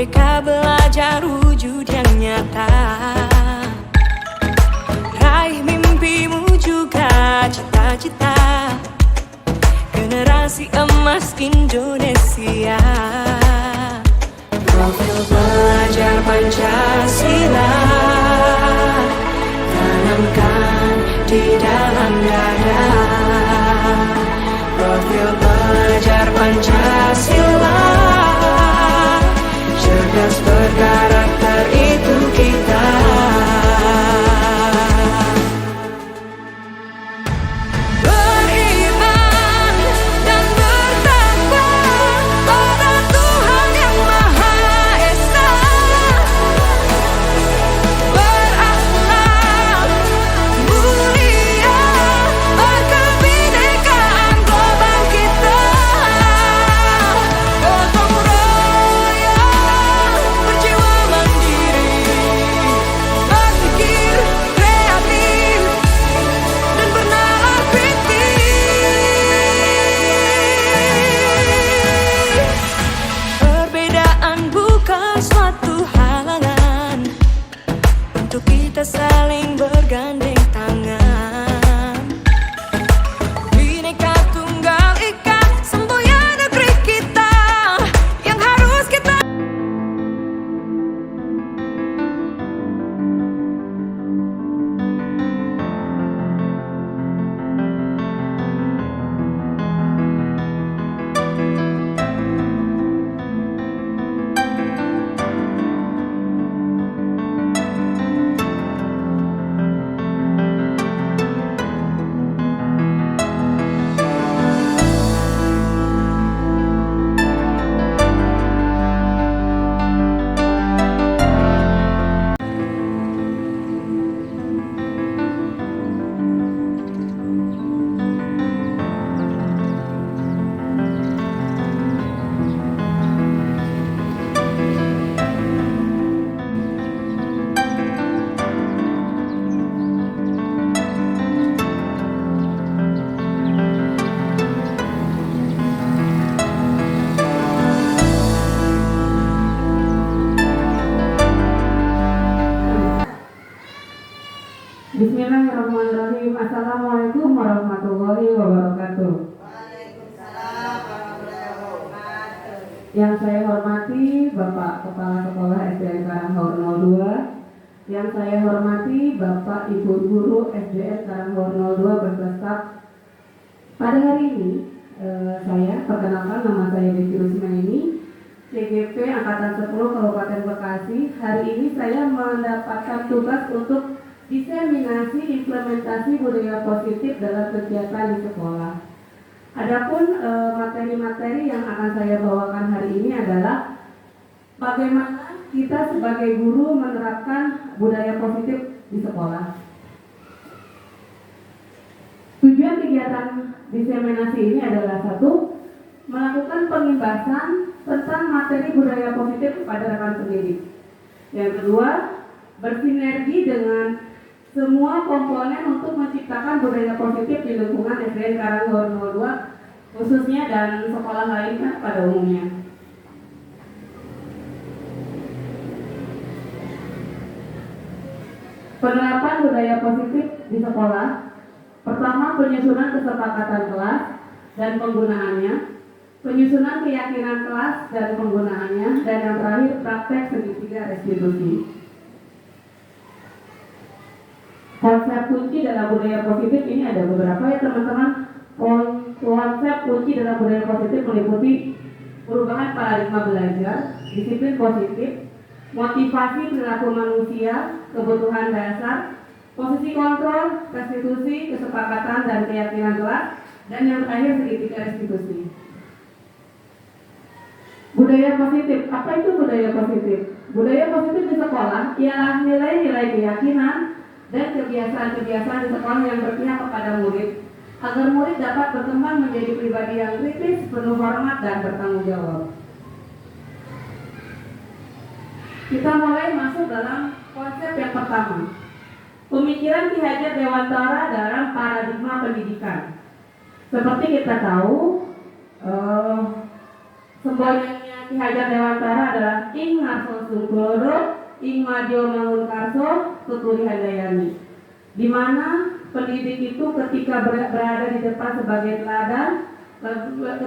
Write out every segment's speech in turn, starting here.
Merdeka belajar wujud yang nyata. Raih mimpimu juga cita-cita. Generasi emas Indonesia. Profil pelajar Pancasila tanamkan di dalam dada. Profil pelajar Pancasila cerdas berkarakter itu kita. Beriman dan bertakwa pada Tuhan yang Maha Esa. Berakhlak mulia, berkebinekaan global kita. Gotong royong, berjiwa mandiri, berpikir kreatif dan bernalar kritis. Perbedaan bukan suatu halangan untuk kita saling bergandeng tangan. Bhinneka Tunggal Ika, semboyan negeri kita yang harus kita. Bismillahirrahmanirrahim. Assalamualaikum warahmatullahi wabarakatuh. Waalaikumsalam warahmatullahi wabarakatuh. Yang saya hormati Bapak Kepala Sekolah SDN Karanghaur 02. Yang saya hormati Bapak Ibu Guru SDN Karanghaur 02 berserta. Pada hari ini saya perkenalkan, nama saya Devi Rusmaini, CGP Angkatan 10 Kabupaten Bekasi. Hari ini saya mendapatkan tugas untuk diseminasi implementasi budaya positif dalam kegiatan di sekolah. Adapun materi-materi yang akan saya bawakan hari ini adalah bagaimana kita sebagai guru menerapkan budaya positif di sekolah. Tujuan kegiatan diseminasi ini adalah: satu, melakukan pengimbasan tentang materi budaya positif kepada rekan pendidik. Yang kedua, bersinergi dengan semua komponen untuk menciptakan budaya positif di lingkungan SDN Karanghaur 02 khususnya dan sekolah lainnya pada umumnya. Penerapan budaya positif di sekolah. Pertama, penyusunan kesepakatan kelas dan penggunaannya, penyusunan keyakinan kelas dan penggunaannya, dan yang terakhir praktek segitiga restitusi. Konsep kunci dalam budaya positif ini ada beberapa ya teman-teman. Konsep kunci dalam budaya positif meliputi perubahan paradigma belajar, disiplin positif, motivasi perilaku manusia, kebutuhan dasar, posisi kontrol, restitusi, kesepakatan dan keyakinan kelas, dan yang terakhir segitiga restitusi. Budaya positif, apa itu budaya positif? Budaya positif di sekolah ialah nilai-nilai keyakinan dan kebiasaan-kebiasaan di sekolah yang berpihak kepada murid, agar murid dapat berkembang menjadi pribadi yang kritis, penuh hormat, dan bertanggung jawab. Kita mulai masuk dalam konsep yang pertama, pemikiran Ki Hajar Dewantara dalam paradigma pendidikan. Seperti kita tahu, semboyannya Ki Hajar Dewantara adalah Ing Ngarso Sungkulodo, Ing Madyo Mangunkarso, Tuturi Handayani. Di mana pendidik itu ketika berada di depan sebagai teladan,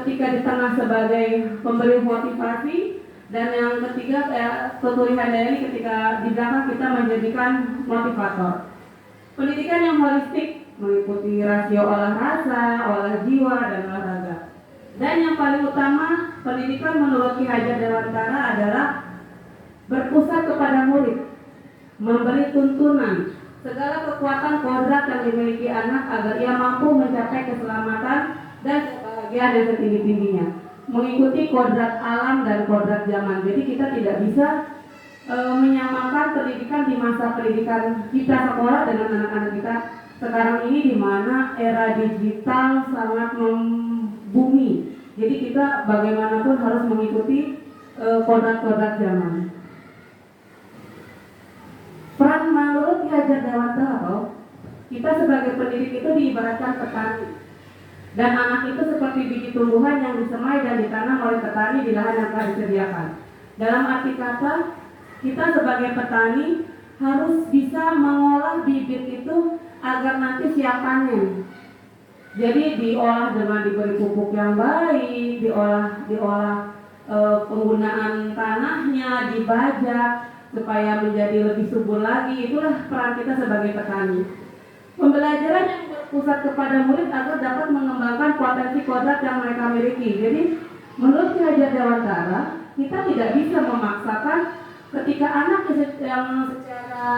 ketika di tengah sebagai pemberi motivasi, dan yang ketiga Tuturi Handayani ketika di belakang kita menjadikan motivator. Pendidikan yang holistik meliputi rasio olah rasa, olah jiwa, dan olahraga. Dan yang paling utama, pendidikan menurut Ki Hajar Dewantara adalah berpusat kepada murid, memberi tuntunan segala kekuatan kodrat yang dimiliki anak agar ia mampu mencapai keselamatan dan kebahagiaan yang setinggi-tingginya, mengikuti kodrat alam dan kodrat zaman. Jadi kita tidak bisa menyamakan pendidikan di masa pendidikan kita sekolah dengan anak-anak kita sekarang ini, di mana era digital sangat membumi. Jadi kita bagaimanapun harus mengikuti kodrat-kodrat zaman. Peran menurut Ki Hajar Dewantara, kita sebagai pendidik itu diibaratkan petani, dan anak itu seperti biji tumbuhan yang disemai dan ditanam oleh petani di lahan yang telah disediakan. Dalam arti kata, kita sebagai petani harus bisa mengolah bibit itu agar nanti siap panen. Jadi diolah dengan diberi pupuk yang baik, diolah penggunaan tanahnya, dibajak supaya menjadi lebih subur lagi. Itulah peran kita sebagai petani. Pembelajaran yang berpusat kepada murid agar dapat mengembangkan potensi kodrat yang mereka miliki. Jadi menurut Ki Hajar Dewantara, kita tidak bisa memaksakan ketika anak yang secara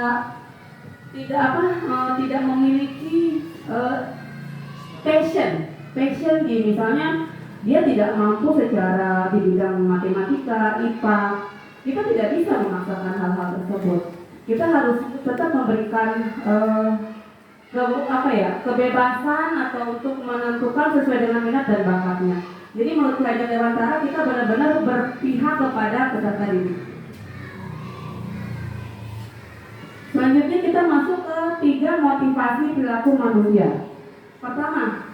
tidak memiliki passion di misalnya dia tidak mampu secara di bidang matematika, IPA, kita tidak bisa memaksakan hal-hal tersebut. Kita harus tetap memberikan kebebasan atau untuk menentukan sesuai dengan minat dan bakatnya. Jadi menurut Ki Hajar Dewantara, kita benar-benar berpihak kepada peserta didik. Selanjutnya kita masuk ke 3 motivasi perilaku manusia. Pertama,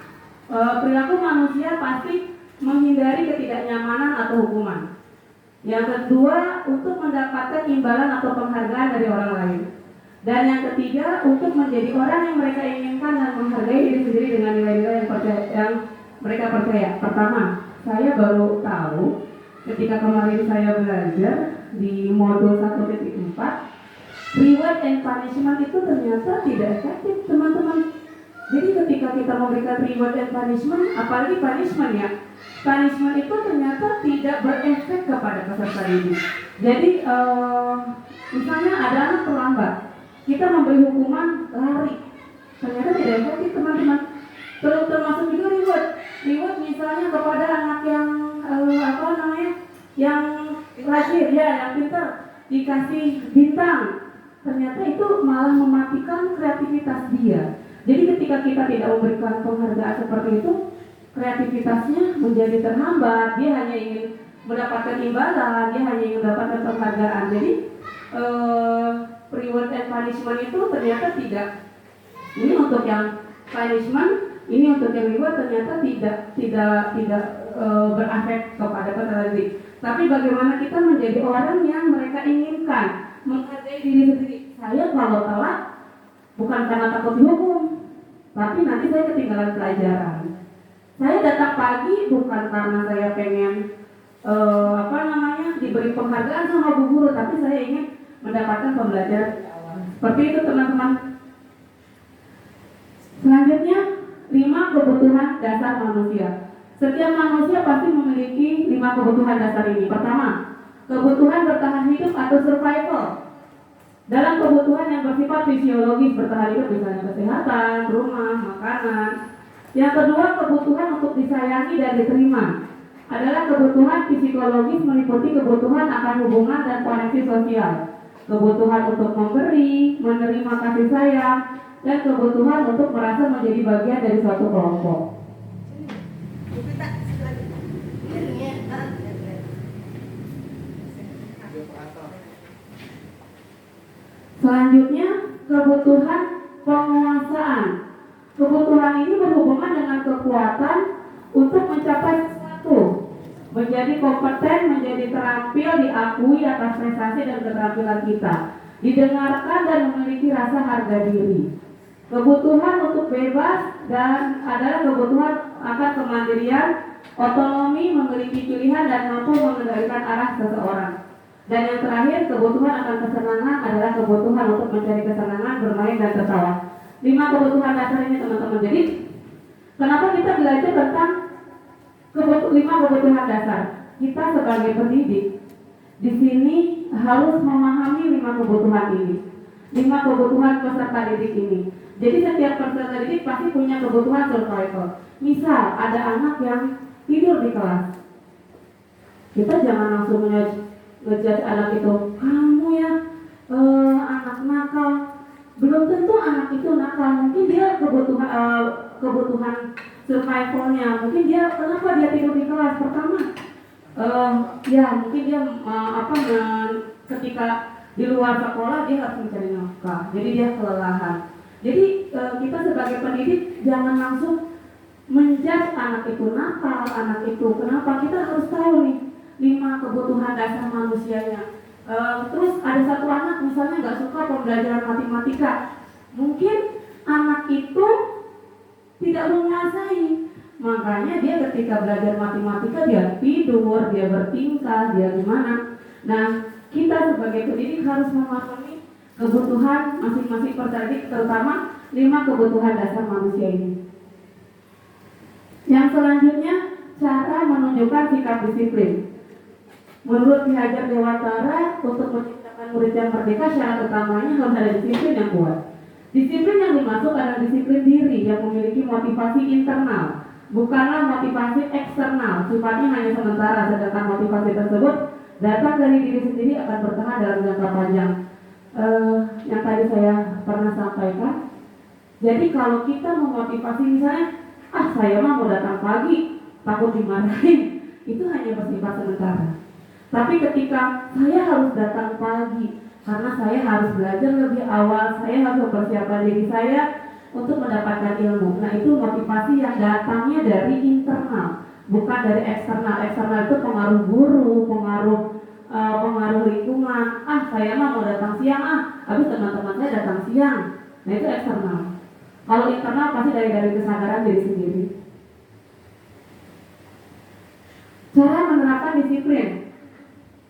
perilaku manusia pasti menghindari ketidaknyamanan atau hukuman. Yang kedua, untuk mendapatkan imbalan atau penghargaan dari orang lain. Dan yang ketiga, untuk menjadi orang yang mereka inginkan dan menghargai diri sendiri dengan nilai-nilai yang mereka percaya. Pertama, saya baru tahu ketika kemarin saya belajar di modul 1.4, reward and punishment itu ternyata tidak efektif, teman-teman. Jadi ketika kita memberikan reward and punishment, apalagi punishment ya, punishment itu ternyata tidak berefek kepada peserta didik. Jadi misalnya ada anak terlambat, kita memberi hukuman lari, ternyata tidak efektif, teman-teman. Termasuk juga reward misalnya kepada anak yang yang rajin ya, yang pintar, dikasih bintang, ternyata itu malah mematikan kreativitas dia. Jadi ketika kita tidak memberikan penghargaan seperti itu, kreativitasnya menjadi terhambat. Dia hanya ingin mendapatkan imbalan, dia hanya ingin mendapatkan penghargaan. Jadi reward and punishment itu ternyata tidak. Ini untuk yang punishment, ini untuk yang reward ternyata tidak berefek kepada peserta didik. Tapi bagaimana kita menjadi orang yang mereka inginkan, menghargai diri sendiri. Saya kalau telat bukan karena takut dihukum, tapi nanti saya ketinggalan pelajaran. Saya datang pagi bukan karena saya pengen diberi penghargaan sama bu guru, tapi saya ingin mendapatkan pembelajaran di awal. Seperti itu teman-teman. Selanjutnya, 5 kebutuhan dasar manusia. Setiap manusia pasti memiliki 5 kebutuhan dasar ini. Pertama, kebutuhan bertahan hidup atau survival. Dalam kebutuhan yang bersifat fisiologis, bertahan hidup misalnya kesehatan, rumah, makanan. Yang kedua, kebutuhan untuk disayangi dan diterima. Adalah kebutuhan psikologis, meliputi kebutuhan akan hubungan dan koneksi sosial. Kebutuhan untuk memberi, menerima kasih sayang, dan kebutuhan untuk merasa menjadi bagian dari suatu kelompok. Selanjutnya, kebutuhan penguasaan. Kebutuhan ini berhubungan dengan kekuatan untuk mencapai sesuatu. menjadi kompeten, menjadi terampil, diakui atas prestasi dan keterampilan kita, didengarkan dan memiliki rasa harga diri. Kebutuhan untuk bebas dan adalah kebutuhan akan kemandirian, otonomi, memiliki pilihan dan mampu mengendalikan arah seseorang. Dan yang terakhir, kebutuhan akan kesenangan adalah kebutuhan untuk mencari kesenangan, bermain dan tertawa. 5 kebutuhan dasar ini teman-teman. Jadi, kenapa kita belajar tentang 5 kebutuhan dasar? Kita sebagai pendidik di sini harus memahami 5 kebutuhan ini, 5 kebutuhan peserta didik ini. Jadi setiap peserta didik pasti punya kebutuhan survival. Misal ada anak yang tidur di kelas, kita jangan langsung ngejudge anak itu, kamu ya anak nakal. Belum tentu anak itu nakal, mungkin dia kebutuhan survivalnya, mungkin dia kenapa dia tidur di kelas. Pertama, ya mungkin dia ketika di luar sekolah dia harus mencari nafkah, jadi dia kelelahan. Jadi kita sebagai pendidik jangan langsung menjudge anak itu nakal, anak itu kenapa. Kita harus tahu nih 5 kebutuhan dasar manusianya. Terus ada satu anak misalnya nggak suka pembelajaran matematika, mungkin anak itu tidak menguasai, makanya dia ketika belajar matematika dia tidur, dia bertingkah, dia gimana. Nah, kita sebagai pendidik harus memahami kebutuhan masing-masing peserta didik, terutama 5 kebutuhan dasar manusia ini. Yang selanjutnya, cara menunjukkan sikap disiplin. Menurut Ki Hajar Dewantara, untuk menciptakan murid yang merdeka, syarat utamanya harus ada disiplin yang kuat. Disiplin yang dimaksud adalah disiplin diri yang memiliki motivasi internal, bukanlah motivasi eksternal, sifatnya hanya sementara, sedangkan motivasi tersebut datang dari diri sendiri akan bertahan dalam jangka panjang. Yang tadi saya pernah sampaikan, jadi kalau kita memotivasi misalnya, saya mah mau datang pagi, takut dimarahin, itu hanya bersifat sementara. Tapi ketika saya harus datang pagi, karena saya harus belajar lebih awal, saya harus mempersiapkan diri saya untuk mendapatkan ilmu. Nah, itu motivasi yang datangnya dari internal, bukan dari eksternal. Eksternal itu pengaruh guru, pengaruh lingkungan. Saya mah mau datang siang, habis teman-teman saya datang siang. Nah, itu eksternal. Kalau internal pasti dari kesadaran diri sendiri. Cara menerapkan disiplin.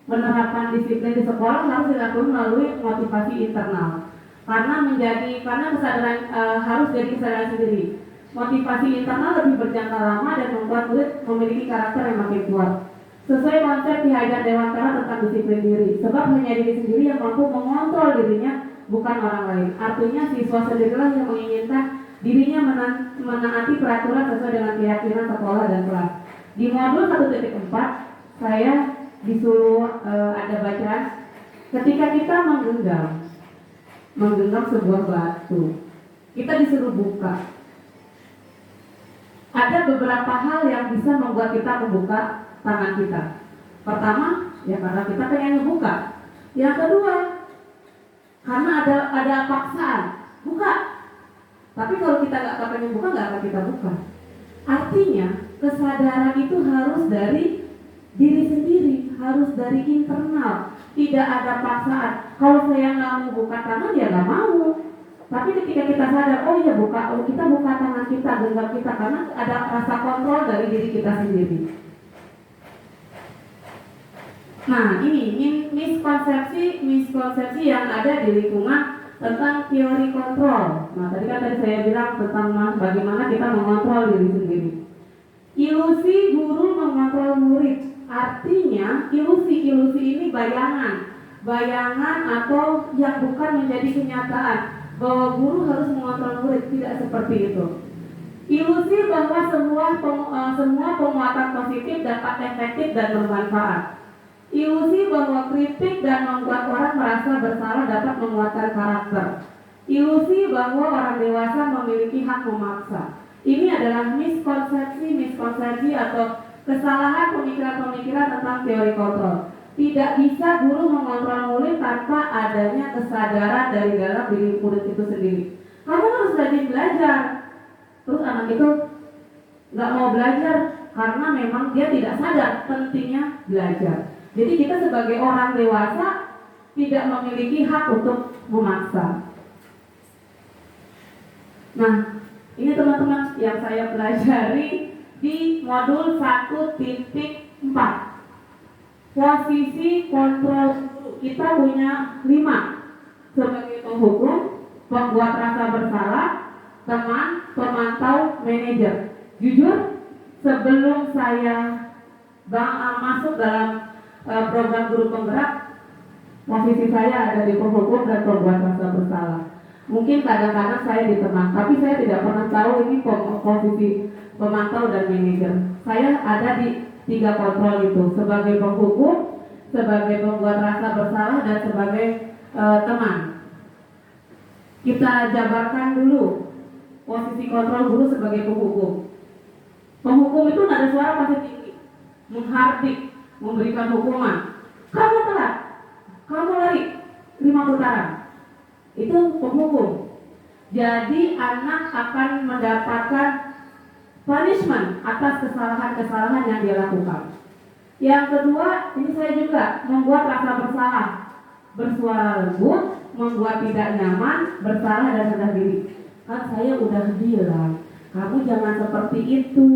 Penerapan disiplin di sekolah harus dilakukan melalui motivasi internal. Karena kesadaran harus dari kesadaran sendiri. Motivasi internal lebih berjangka lama dan membuat murid memiliki karakter yang makin kuat. Sesuai konsep Ki Hajar Dewantara tentang disiplin diri, sebab hanya diri sendiri yang mampu mengontrol dirinya, bukan orang lain. Artinya siswa sendirilah yang menginginkan dirinya menaati peraturan sesuai dengan keyakinan sekolah dan kelas. Di modul 1.4 saya disuruh ada bacaan, ketika kita menggenggam sebuah batu, kita disuruh buka. Ada beberapa hal yang bisa membuat kita membuka tangan kita. Pertama, ya karena kita pengen ngebuka. Yang kedua, karena ada paksaan, buka. Tapi kalau kita nggak pengen buka, nggak akan kita buka. Artinya, kesadaran itu harus dari diri sendiri, harus dari internal, tidak ada paksaan. Kalau saya nggak mau buka tangan, ya nggak mau. Tapi ketika kita sadar, kita buka tangan kita, genggam kita, karena ada rasa kontrol dari diri kita sendiri. Nah, ini miskonsepsi yang ada di lingkungan tentang teori kontrol. Nah, tadi saya bilang tentang bagaimana kita mengontrol diri sendiri. Ilusi guru mengontrol murid. Artinya ilusi ini bayangan atau yang bukan menjadi kenyataan bahwa guru harus mengontrol murid. Tidak seperti itu. Ilusi bahwa semua penguatan positif dapat efektif dan bermanfaat. Ilusi bahwa kritik dan membuat orang merasa bersalah dapat menguatkan karakter. Ilusi bahwa orang dewasa memiliki hak memaksa. Ini adalah miskonsepsi atau kesalahan pemikiran-pemikiran tentang teori kontrol. Tidak bisa guru mengontrol murid tanpa adanya kesadaran dari dalam diri murid itu sendiri. Kamu harus rajin belajar. Terus anak itu nggak mau belajar, karena memang dia tidak sadar pentingnya belajar. Jadi kita sebagai orang dewasa tidak memiliki hak untuk memaksa. Nah, ini teman-teman yang saya pelajari di modul 1.4. Posisi kontrol kita punya 5 sebagai penghukum, pembuat rasa bersalah, teman, pemantau, manajer. Jujur, sebelum saya masuk dalam program guru penggerak, posisi saya ada di penghukum dan pembuat rasa bersalah. Mungkin kadang-kadang saya di tengah, tapi saya tidak pernah tahu ini posisi pemantau dan manajer. Saya ada di 3 kontrol itu, sebagai penghukum, sebagai pembuat rasa bersalah, dan sebagai teman. Kita jabarkan dulu posisi kontrol guru sebagai penghukum. Penghukum itu nada suara pasti tinggi, menghardik, memberikan hukuman. Kamu telat, kamu lari 5 putaran. Itu penghukum. Jadi anak akan mendapatkan punishment atas kesalahan-kesalahan yang dia lakukan. Yang kedua, ini saya juga membuat rasa bersalah, bersuara lembut, membuat tidak nyaman, bersalah dan rendah diri. Kan saya udah bilang, kamu jangan seperti itu,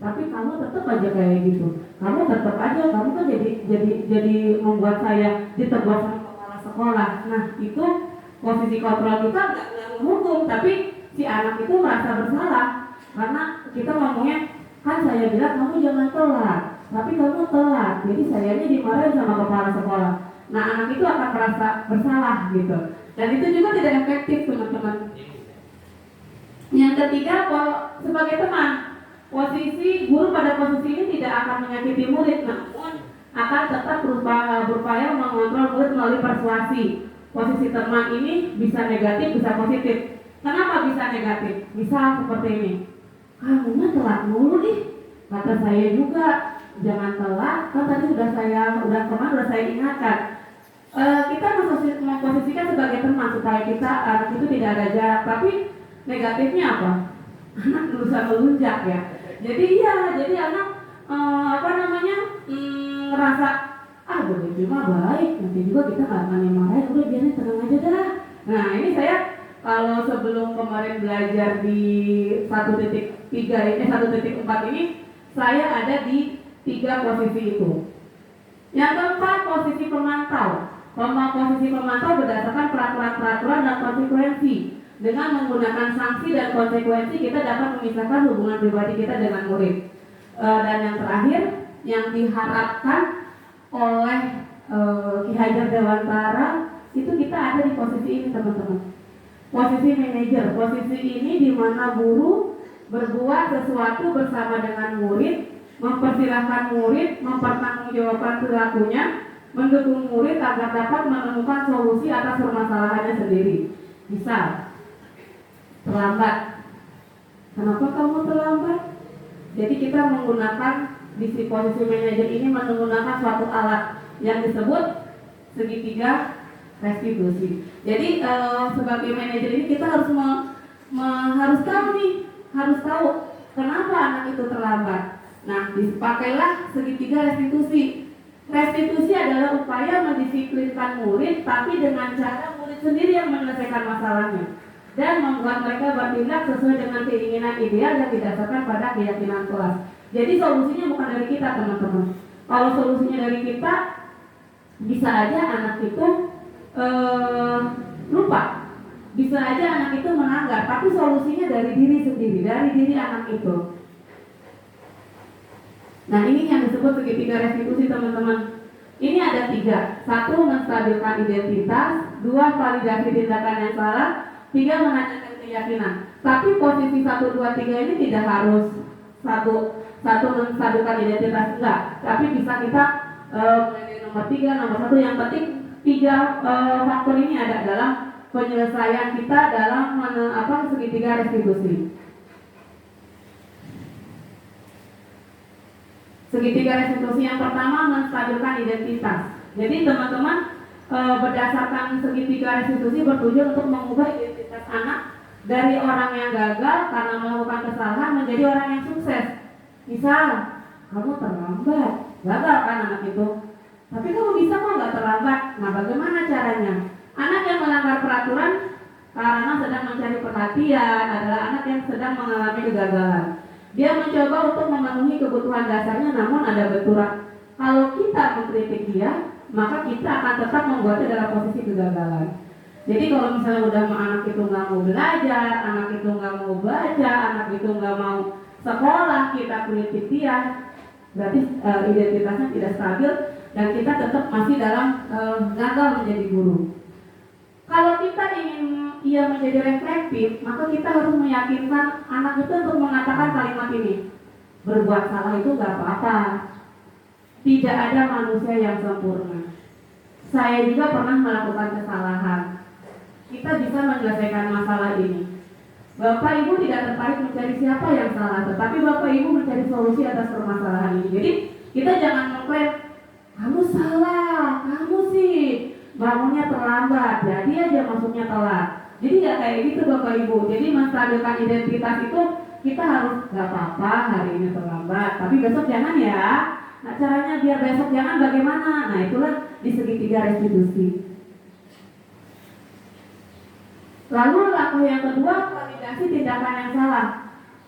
tapi kamu tetap aja kayak gitu. Kamu tetap aja, kamu kan jadi membuat saya ditegur sama kepala sekolah. Nah, itu posisi kontrol kita nggak menghukum, tapi si anak itu merasa bersalah karena kita ngomongnya, kan saya bilang kamu jangan telat, tapi kamu telat. Jadi sayanya dimarahin sama kepala sekolah. Nah, anak itu akan merasa bersalah gitu. Dan itu juga tidak efektif, teman-teman. Yang ketiga, sebagai teman, posisi guru pada posisi ini tidak akan menyakiti murid, namun akan tetap berupaya mengontrol murid melalui persuasi. Posisi teman ini bisa negatif, bisa positif. Kenapa bisa negatif? Misal seperti ini, kamunya telat mulu nih. Kata saya juga, jangan telat. Kan tadi udah saya ingatkan. Kita memposisikan sebagai teman supaya kita anak itu tidak ada jarak. Tapi negatifnya apa? Anak berusaha melunjak ya. Jadi anak ngerasa boleh cuma baik, nanti juga kita nggak akan dimarahin, udah biarin tenang aja dah. Nah, ini saya kalau sebelum kemarin belajar di 1.4 ini, saya ada di 3 posisi itu. Yang keempat, posisi pemantau. Posisi pemantau berdasarkan peraturan-peraturan dan konsekuensi. Dengan menggunakan sanksi dan konsekuensi, kita dapat memisahkan hubungan pribadi kita dengan murid. Dan yang terakhir, yang diharapkan oleh Ki Hajar Dewantara, itu kita ada di posisi ini, teman-teman. Posisi manajer. Posisi ini di mana guru berbuat sesuatu bersama dengan murid, mempersilahkan murid, mempertanggungjawabkan perilakunya, mendukung murid agar dapat menemukan solusi atas permasalahannya sendiri. Misal, terlambat. Kenapa kamu terlambat? Jadi kita menggunakan di posisi manajer ini menggunakan suatu alat yang disebut segitiga restitusi. Jadi sebagai manajer ini kita harus harus tahu kenapa anak itu terlambat. Nah, dipakailah segitiga restitusi. Restitusi adalah upaya mendisiplinkan murid, tapi dengan cara murid sendiri yang menyelesaikan masalahnya dan membuat mereka bertindak sesuai dengan keinginan ideal yang didasarkan pada keyakinan kelas. Jadi solusinya bukan dari kita, teman-teman. Kalau solusinya dari kita, bisa aja anak itu lupa, bisa aja anak itu melanggar, tapi solusinya dari diri sendiri, dari diri anak itu. Nah, ini yang disebut segitiga restitusi, teman-teman. Ini ada 3. 1, menstabilkan identitas. 2, validasi tindakan yang salah. 3, menanyakan keyakinan. Tapi posisi 1, 2, 3 ini tidak harus satu menstabilkan identitas, enggak. Tapi bisa kita nomor 3, nomor 1. Yang penting 3 faktor ini ada dalam penyelesaian kita dalam segitiga restitusi. Segitiga restitusi yang pertama, menstabilkan identitas. Jadi teman-teman, berdasarkan segitiga restitusi bertujuan untuk mengubah identitas anak dari orang yang gagal karena melakukan kesalahan menjadi orang yang sukses. Misal, kamu terlambat. Gagal kan anak itu. Tapi kamu bisa kok nggak terlambat. Nah, bagaimana caranya? Anak yang melanggar peraturan karena sedang mencari perhatian adalah anak yang sedang mengalami kegagalan. Dia mencoba untuk memenuhi kebutuhan dasarnya, namun ada benturan. Kalau kita mengkritik dia, maka kita akan tetap membuatnya dalam posisi kegagalan. Jadi kalau misalnya udah anak itu nggak mau belajar, anak itu nggak mau baca, anak itu nggak mau sekolah, kita kritik dia, berarti identitasnya tidak stabil dan kita tetap masih dalam gagal menjadi guru. Kalau kita ingin ia menjadi reflektif, maka kita harus meyakinkan anak itu untuk mengatakan kalimat ini. Berbuat salah itu gak apa-apa. Tidak ada manusia yang sempurna. Saya juga pernah melakukan kesalahan. Kita bisa menyelesaikan masalah ini. Bapak Ibu tidak tertarik mencari siapa yang salah, tetapi Bapak Ibu mencari solusi atas permasalahan ini. Jadi kita jangan mengklaim, kamu salah, kamu sih bangunnya terlambat, jadi aja masuknya telat. Jadi nggak kayak gitu Bapak Ibu. Jadi menstabilkan identitas itu kita harus nggak apa-apa hari ini terlambat, tapi besok jangan ya. Nah caranya biar besok jangan bagaimana? Nah itulah di segitiga restitusi. Lalu langkah yang kedua, validasi tindakan yang salah.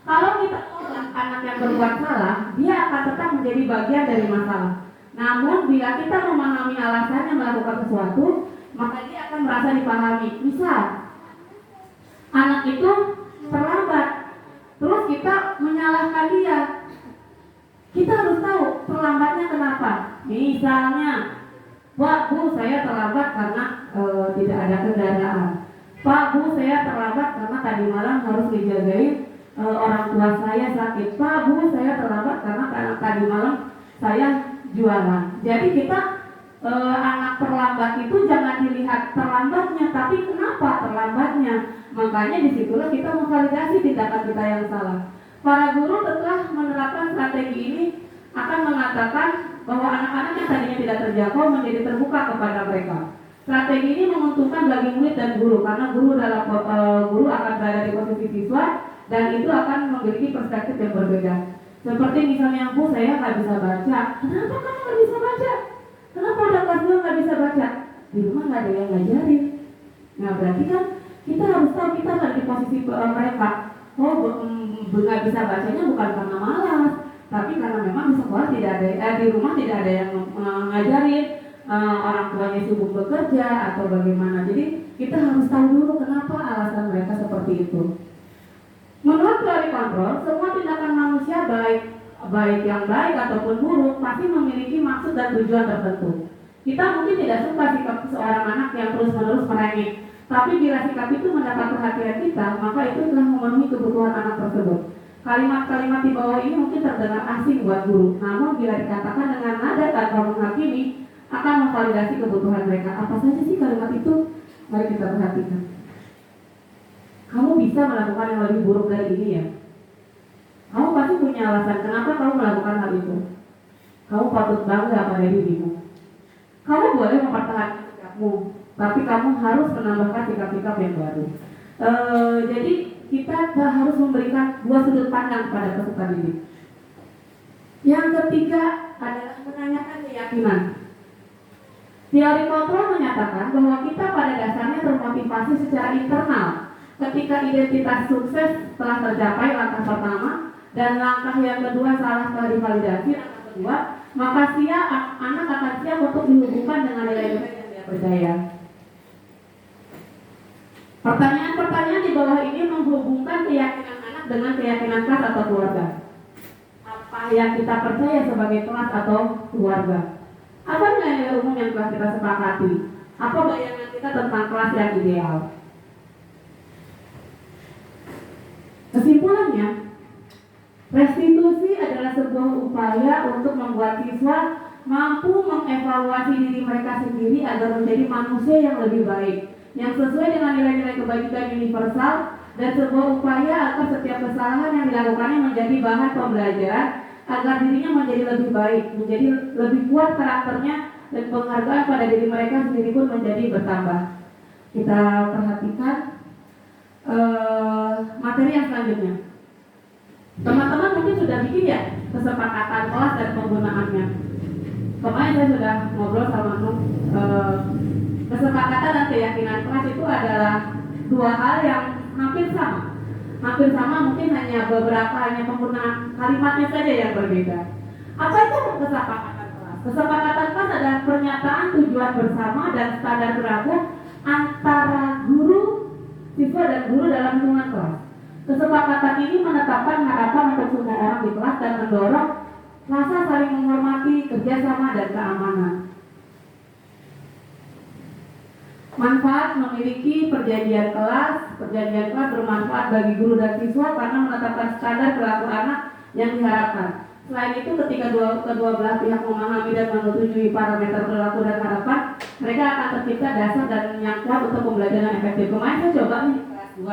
Kalau kita tolak anak yang berbuat salah, dia akan tetap menjadi bagian dari masalah. Namun bila kita memahami alasannya melakukan sesuatu, maka dia akan merasa dipahami. Misal, anak itu terlambat, terus kita menyalahkan dia. Kita harus tahu terlambatnya kenapa. Misalnya, Pak, Bu, saya terlambat karena tidak ada kendaraan. Pak, Bu, saya terlambat karena tadi malam harus dijagain orang tua saya sakit. Pak, Bu, saya terlambat karena tadi malam saya jualan. Jadi kita anak terlambat itu jangan dilihat terlambatnya, tapi kenapa terlambatnya. Makanya disitulah kita memvalidasi tindakan kita yang salah. Para guru setelah menerapkan strategi ini akan mengatakan bahwa anak-anak yang tadinya tidak terjangkau menjadi terbuka kepada mereka. Strategi ini menguntungkan bagi murid dan guru karena guru akan berada di posisi siswa dan itu akan memiliki perspektif yang berbeda. Seperti misalnya, Bu, saya nggak bisa baca. Kenapa kamu nggak bisa baca? Kenapa udah kelas 2 nggak bisa baca? Di rumah nggak ada yang ngajarin. Nah berarti kan kita harus tahu kita ada di posisi mereka. Oh, nggak bisa bacanya bukan karena malas, tapi karena memang di sekolah tidak ada, di rumah tidak ada yang ngajarin, orang tuanya sibuk bekerja atau bagaimana. Jadi kita harus tahu dulu kenapa alasan mereka seperti itu. Menurut teori kontrol, semua tindakan manusia baik yang baik ataupun buruk pasti memiliki maksud dan tujuan tertentu. Kita mungkin tidak suka sikap seorang anak yang terus-menerus merengek, tapi bila sikap itu mendapat perhatian kita, maka itu telah memenuhi kebutuhan anak tersebut. Kalimat-kalimat di bawah ini mungkin terdengar asing buat guru, namun bila dikatakan dengan nada tanpa menghakimi, akan memvalidasi kebutuhan mereka. Apa saja sih kalimat itu? Mari kita perhatikan. Kamu bisa melakukan yang lebih buruk dari ini ya. Kamu pasti punya alasan kenapa kamu melakukan hal itu. Kamu patut bangga pada dirimu. Kamu boleh mempertahankan sikapmu, tapi kamu harus menambahkan sikap-sikap yang baru. Jadi kita harus memberikan dua sudut pandang pada peserta didik. Yang ketiga adalah menanyakan keyakinan. Teori kontrol menyatakan bahwa kita pada dasarnya termotivasi secara internal. Ketika identitas sukses telah tercapai langkah pertama dan langkah yang kedua salah setelah divalidasi langkah kedua, maka anak akan siap untuk dihubungkan dengan nilai-nilai yang dia percaya. Pertanyaan-pertanyaan di bawah ini menghubungkan keyakinan anak dengan keyakinan kelas atau keluarga. Apa yang kita percaya sebagai kelas atau keluarga? Apa nilai-nilai umum yang telah kita sepakati? Apa bayangan kita tentang kelas yang ideal? Kesimpulannya, restitusi adalah sebuah upaya untuk membuat siswa mampu mengevaluasi diri mereka sendiri agar menjadi manusia yang lebih baik, yang sesuai dengan nilai-nilai kebaikan universal, dan sebuah upaya agar setiap kesalahan yang dilakukannya menjadi bahan pembelajaran agar dirinya menjadi lebih baik, menjadi lebih kuat karakternya, dan penghargaan pada diri mereka sendiri pun menjadi bertambah. Kita perhatikan materi yang selanjutnya. Teman-teman mungkin sudah sudah bikin ya kesepakatan kelas dan penggunaannya. Kemarin saya sudah ngobrol sama Nung, kesepakatan dan keyakinan kelas itu adalah dua hal yang hampir sama. Hampir sama, mungkin hanya penggunaan kalimatnya saja yang berbeda. Apa itu kesepakatan kelas? Kesepakatan kelas adalah pernyataan tujuan bersama dan standar berlaku antara guru, siswa dan guru dalam lingkungan kelas. Kesepakatan ini menetapkan harapan untuk semua orang di kelas dan mendorong rasa saling menghormati, kerjasama, dan keamanan. Manfaat memiliki perjanjian kelas bermanfaat bagi guru dan siswa karena menetapkan standar perilaku anak yang diharapkan. Selain itu, ketika kedua belah pihak memahami dan menyetujui parameter perilaku dan harapan, mereka akan tercipta dasar dan yang kuat untuk pembelajaran efektif. Kemarin saya coba nih kelas 2.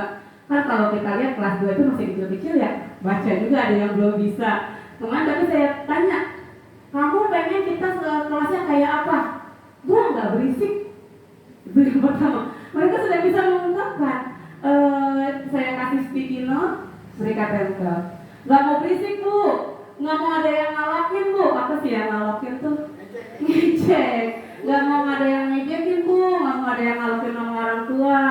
Kan kalau kita lihat kelas 2 itu masih kecil-kecil ya, baca juga ada yang belum bisa. Kemarin tapi saya tanya, kamu pengen kita kelasnya kayak apa? Gua nggak berisik. Itu yang pertama. Mereka sudah bisa mengungkapkan. Saya kasih sticky note, mereka tempel. Gak mau berisik bu, nggak mau ada yang ngalakin bu. Apa sih yang ngalakin tuh? Ngecek. Gak mau ada yang ngejekin bu, nggak mau ada yang ngalakin sama orang tua.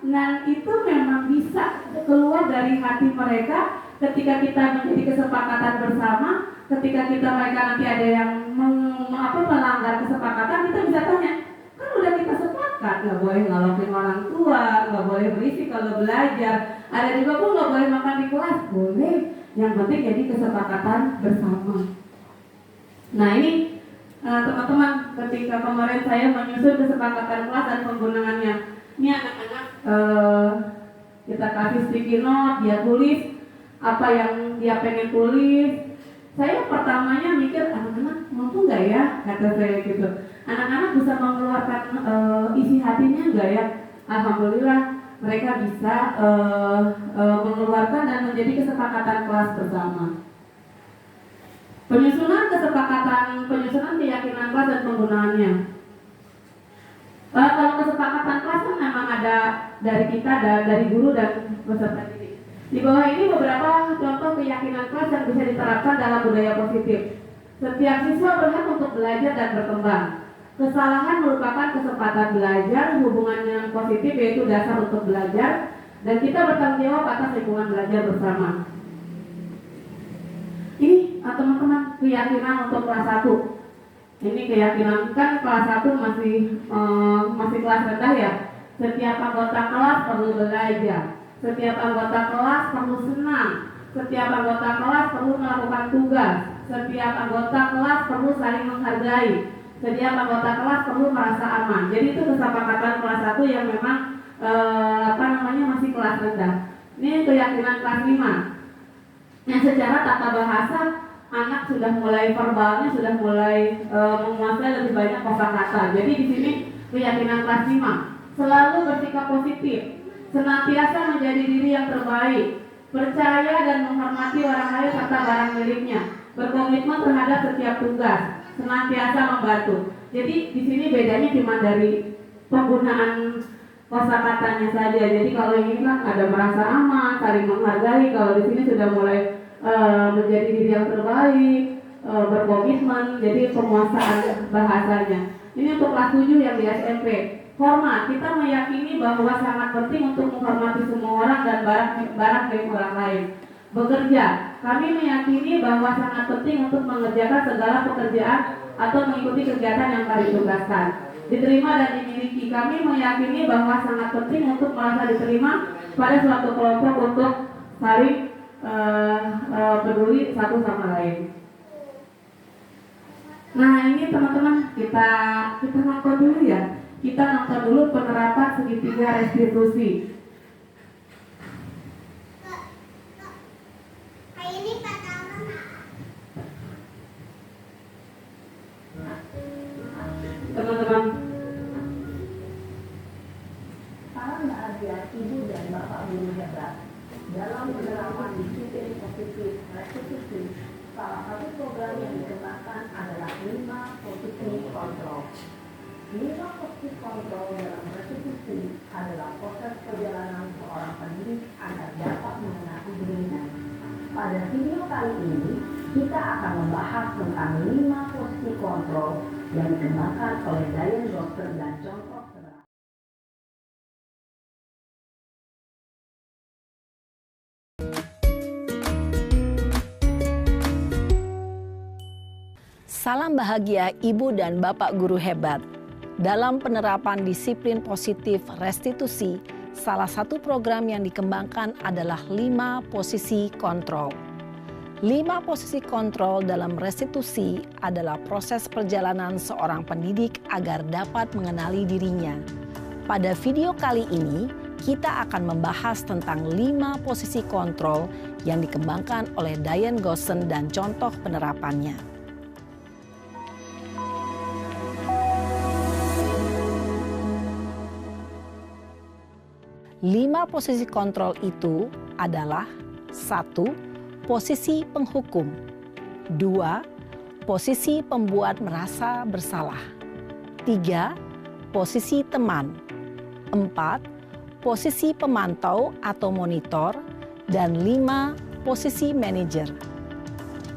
Dan itu memang bisa keluar dari hati mereka ketika kita menjadi kesepakatan bersama. Ketika mereka nanti ada yang melanggar kesepakatan, kita bisa tanya, kan udah kita sepakat, nggak boleh ngalahin orang tua, nggak boleh berisik kalau belajar. Ada juga pun nggak boleh makan di kelas, boleh. Yang penting jadi kesepakatan bersama. Nah ini teman-teman, ketika kemarin saya menyusun kesepakatan kelas dan penggunaannya, ini anak-anak kita kasih sticky note, dia tulis apa yang dia pengen tulis. Saya pertamanya mikir, anak-anak mampu nggak ya, kata saya gitu. Anak-anak bisa mengeluarkan isi hatinya nggak ya? Alhamdulillah mereka bisa mengeluarkan dan menjadi kesepakatan kelas bersama. Penyusunan keyakinan kelas dan penggunaannya. Kalau kesepakatan kelas kan memang ada dari kita, dari guru dan peserta didik. Di bawah ini beberapa contoh keyakinan kelas yang bisa diterapkan dalam budaya positif. Setiap siswa berhak untuk belajar dan berkembang. Kesalahan merupakan kesempatan belajar, hubungan yang positif yaitu dasar untuk belajar, dan kita bertanggung jawab atas lingkungan belajar bersama. Ini teman-teman keyakinan untuk kelas 1. Ini keyakinan kan kelas 1 masih kelas rendah ya. Setiap anggota kelas perlu belajar. Setiap anggota kelas perlu senang. Setiap anggota kelas perlu melakukan tugas. Setiap anggota kelas perlu saling menghargai. Setiap anggota kelas perlu merasa aman. Jadi itu kesepakatan kelas 1 yang memang masih kelas rendah. Ini keyakinan kelas 5. Yang secara tata bahasa anak sudah mulai verbalnya sudah mulai menguasai lebih banyak kosakata. Jadi di sini keyakinan kelas 5, selalu bersikap positif, senantiasa menjadi diri yang terbaik, percaya dan menghormati orang lain serta barang miliknya, berkomitmen terhadap setiap tugas, senantiasa membantu. Jadi di sini bedanya cuma dari penggunaan kosakatanya saja. Jadi kalau yang ini kan ada merasa aman, saling menghargai. Kalau di sini sudah mulai menjadi diri yang terbaik, berkomitmen. Jadi penguasaan bahasanya. Ini untuk kelas 7 yang di SMP. Hormat, kita meyakini bahwa sangat penting untuk menghormati semua orang dan barang milik orang lain. Bekerja, kami meyakini bahwa sangat penting untuk mengerjakan segala pekerjaan atau mengikuti kegiatan yang kami tugaskan. Diterima dan dimiliki, kami meyakini bahwa sangat penting untuk merasa diterima pada suatu kelompok untuk saling peduli satu sama lain. Nah ini teman-teman kita nonton dulu ya. Kita nonton dulu penerapan segitiga restitusi. Teman-teman, salam bahagia ibu dan bapak guru hebat. Dalam penerapan disiplin positif restitusi, salah satu program yang dikembangkan adalah 5 positif kontrol. 5 positif kontrol dalam restitusi adalah proses perjalanan seorang pendidik agar dapat mengenali dirinya. Pada video kali ini, kita akan membahas tentang 5 posisi kontrol yang dikembangkan oleh Diane Gosden dan contoh penerapan. Salam bahagia Ibu dan Bapak guru hebat. Dalam penerapan disiplin positif restitusi, salah satu program yang dikembangkan adalah 5 posisi kontrol. 5 posisi kontrol dalam restitusi adalah proses perjalanan seorang pendidik agar dapat mengenali dirinya. Pada video kali ini, kita akan membahas tentang 5 posisi kontrol yang dikembangkan oleh Diane Gosden dan contoh penerapannya. 5 posisi kontrol itu adalah 1. Posisi penghukum. 2. Posisi pembuat merasa bersalah. 3. Posisi teman. 4. Posisi pemantau atau monitor. Dan 5. Posisi manajer.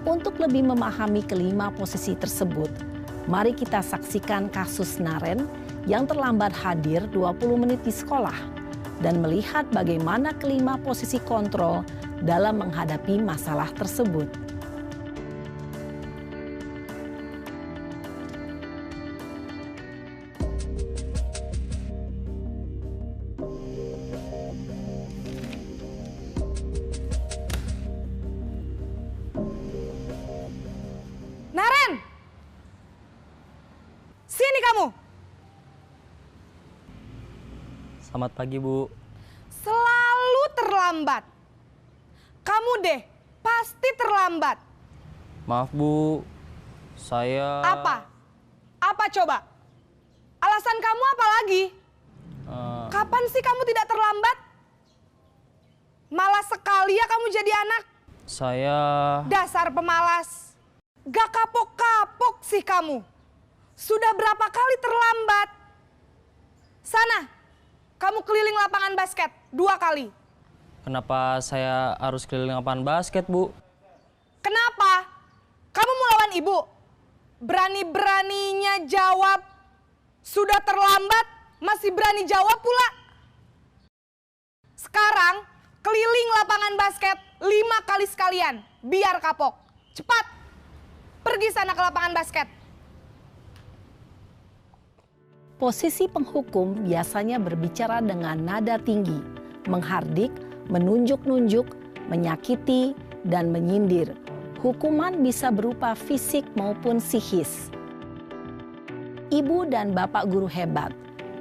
Untuk lebih memahami kelima posisi tersebut, mari kita saksikan kasus Naren yang terlambat hadir 20 menit di sekolah dan melihat bagaimana kelima posisi kontrol dalam menghadapi masalah tersebut. Naren! Sini kamu! Selamat pagi, Bu. Selalu terlambat. Kamu deh, pasti terlambat. Maaf, Bu. Saya... Apa? Apa coba? Alasan kamu apa lagi? Kapan sih kamu tidak terlambat? Malas sekali ya kamu jadi anak. Saya... Dasar pemalas. Gak kapok-kapok sih kamu. Sudah berapa kali terlambat? Sana. Kamu keliling lapangan basket 2 kali. Kenapa saya harus keliling lapangan basket, Bu? Kenapa? Kamu mau lawan ibu? Berani-beraninya jawab. Sudah terlambat, masih berani jawab pula. Sekarang, keliling lapangan basket 5 kali sekalian. Biar kapok. Cepat. Pergi sana ke lapangan basket. Posisi penghukum biasanya berbicara dengan nada tinggi, menghardik, menunjuk-nunjuk, menyakiti, dan menyindir. Hukuman bisa berupa fisik maupun psikis. Ibu dan Bapak guru hebat,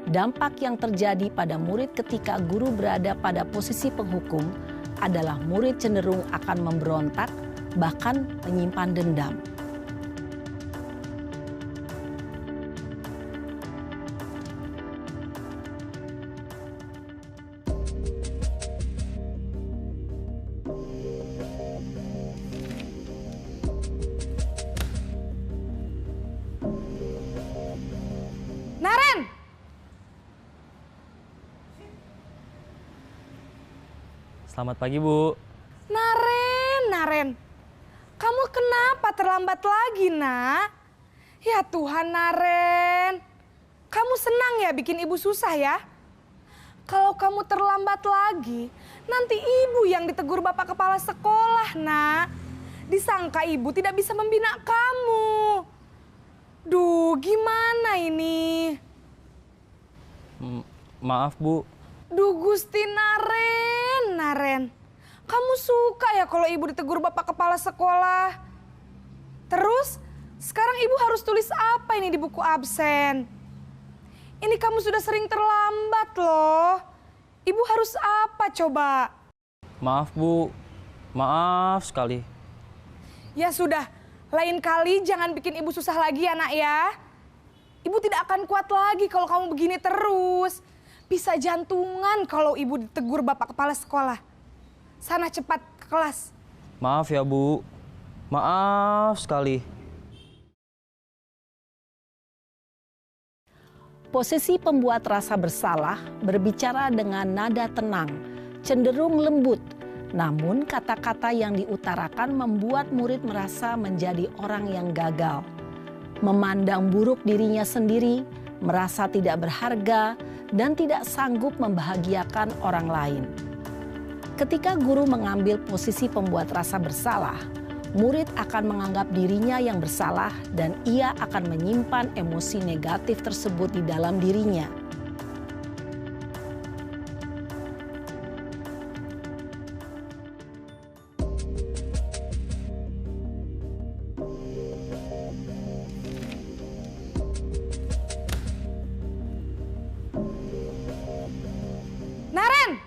dampak yang terjadi pada murid ketika guru berada pada posisi penghukum adalah murid cenderung akan memberontak, bahkan menyimpan dendam. Naren! Selamat pagi, Bu. Naren. Kamu kenapa terlambat lagi, Nak? Ya Tuhan, Naren. Kamu senang ya bikin ibu susah ya? Kalau kamu terlambat lagi, nanti ibu yang ditegur Bapak Kepala Sekolah, Nak. Disangka ibu tidak bisa membina kamu. Duh, gimana ini? Maaf, Bu. Duh, Gusti Naren. Kamu suka ya kalau ibu ditegur Bapak Kepala Sekolah? Terus, sekarang ibu harus tulis apa ini di buku absen? Ini kamu sudah sering terlambat loh. Ibu harus apa coba? Maaf, Bu. Maaf sekali. Ya sudah, lain kali jangan bikin ibu susah lagi ya, Nak ya. Ibu tidak akan kuat lagi kalau kamu begini terus. Bisa jantungan kalau ibu ditegur Bapak Kepala Sekolah. Sana cepat ke kelas. Maaf ya, Bu. Maaf sekali. Posisi pembuat rasa bersalah berbicara dengan nada tenang, cenderung lembut, Namun kata-kata yang diutarakan membuat murid merasa menjadi orang yang gagal. Memandang buruk dirinya sendiri, merasa tidak berharga, dan tidak sanggup membahagiakan orang lain. Ketika guru mengambil posisi pembuat rasa bersalah, murid akan menganggap dirinya yang bersalah dan ia akan menyimpan emosi negatif tersebut di dalam dirinya. Naren!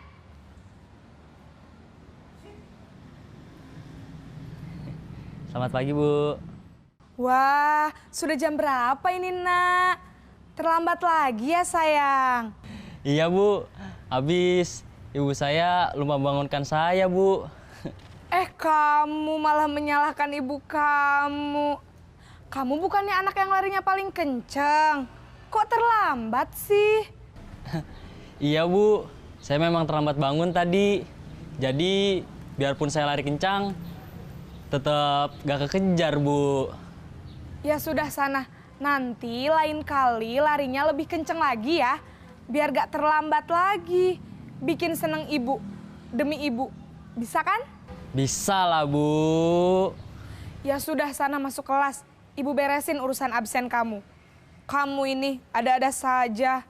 Selamat pagi, Bu. Wah, sudah jam berapa ini, Nak? Terlambat lagi ya, sayang. Iya, Bu. Habis ibu saya lupa bangunkan saya, Bu. Kamu malah menyalahkan ibu kamu. Kamu bukannya anak yang larinya paling kenceng. Kok terlambat sih? Iya, Bu. Saya memang terlambat bangun tadi. Jadi, biarpun saya lari kencang, tetap gak kekejar, Bu. Ya sudah sana, nanti lain kali larinya lebih kenceng lagi ya. Biar gak terlambat lagi. Bikin seneng ibu, demi ibu. Bisa kan? Bisa lah, Bu. Ya sudah sana masuk kelas. Ibu beresin urusan absen kamu. Kamu ini ada-ada saja.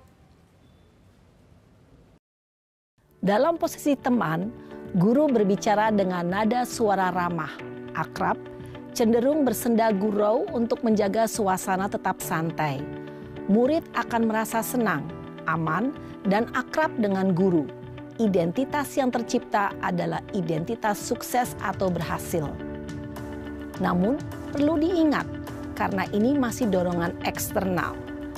Dalam posisi teman, guru berbicara dengan nada suara ramah, akrab, cenderung bersenda gurau untuk menjaga suasana tetap santai. Murid akan merasa senang, aman, dan akrab dengan guru. Identitas yang tercipta adalah identitas sukses atau berhasil. Namun, perlu diingat, karena ini masih dorongan eksternal,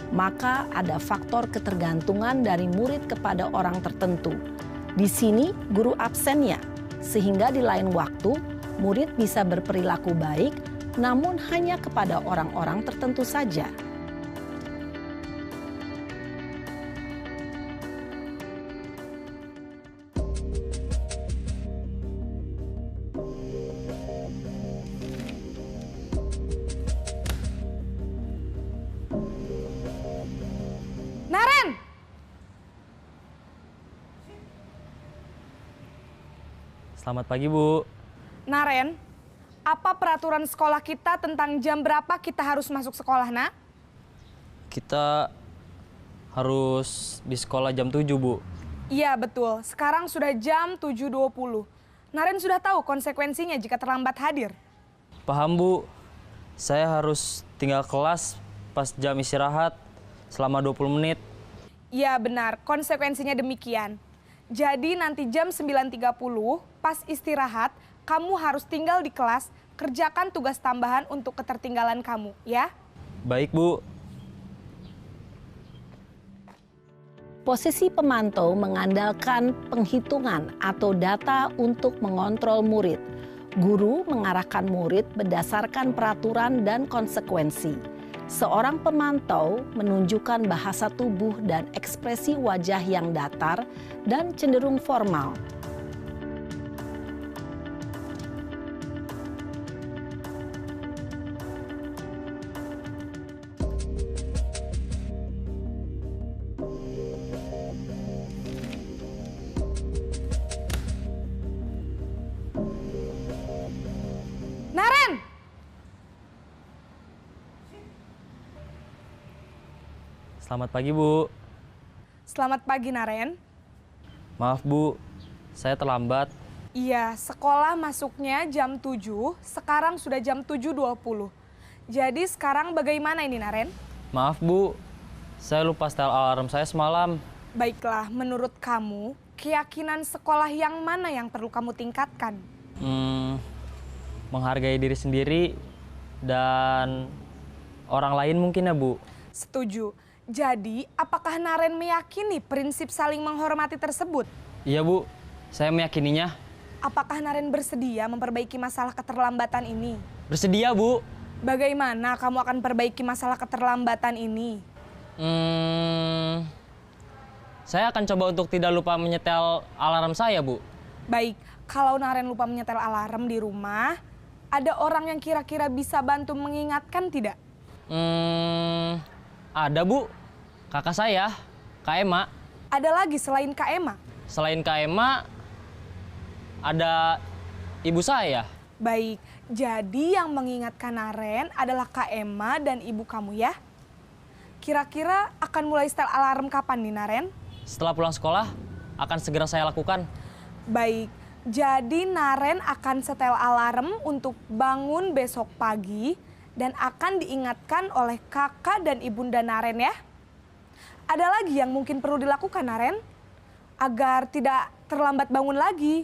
maka ada faktor ketergantungan dari murid kepada orang tertentu. Di sini guru absennya, sehingga di lain waktu murid bisa berperilaku baik, namun hanya kepada orang-orang tertentu saja. Naren! Selamat pagi, Bu. Naren, apa peraturan sekolah kita tentang jam berapa kita harus masuk sekolah, Nak? Kita harus di sekolah jam 7, Bu. Iya, betul. Sekarang sudah jam 7.20. Naren sudah tahu konsekuensinya jika terlambat hadir. Paham, Bu. Saya harus tinggal kelas pas jam istirahat selama 20 menit. Iya, benar. Konsekuensinya demikian. Jadi nanti jam 9.30 pas istirahat, kamu harus tinggal di kelas, kerjakan tugas tambahan untuk ketertinggalan kamu, ya? Baik, Bu. Posisi pemantau mengandalkan penghitungan atau data untuk mengontrol murid. Guru mengarahkan murid berdasarkan peraturan dan konsekuensi. Seorang pemantau menunjukkan bahasa tubuh dan ekspresi wajah yang datar dan cenderung formal. Naren! Selamat pagi, Bu. Selamat pagi, Naren. Maaf, Bu. Saya terlambat. Iya, sekolah masuknya jam 7, sekarang sudah jam 7.20. Jadi sekarang bagaimana ini, Naren? Maaf, Bu. Saya lupa setel alarm saya semalam. Baiklah, menurut kamu, keyakinan sekolah yang mana yang perlu kamu tingkatkan? Menghargai diri sendiri dan orang lain mungkin ya, Bu. Setuju. Jadi, apakah Naren meyakini prinsip saling menghormati tersebut? Iya, Bu. Saya meyakininya. Apakah Naren bersedia memperbaiki masalah keterlambatan ini? Bersedia, Bu. Bagaimana kamu akan perbaiki masalah keterlambatan ini? Saya akan coba untuk tidak lupa menyetel alarm saya, Bu. Baik, kalau Naren lupa menyetel alarm di rumah, ada orang yang kira-kira bisa bantu mengingatkan tidak? Ada Bu, kakak saya, Kak Ema. Ada lagi selain Kak Ema? Selain Kak Ema, ada ibu saya. Baik, jadi yang mengingatkan Naren adalah Kak Ema dan ibu kamu ya? Kira-kira akan mulai setel alarm kapan nih Naren? Setelah pulang sekolah, akan segera saya lakukan. Baik, jadi Naren akan setel alarm untuk bangun besok pagi dan akan diingatkan oleh kakak dan ibunda Naren ya. Ada lagi yang mungkin perlu dilakukan Naren agar tidak terlambat bangun lagi?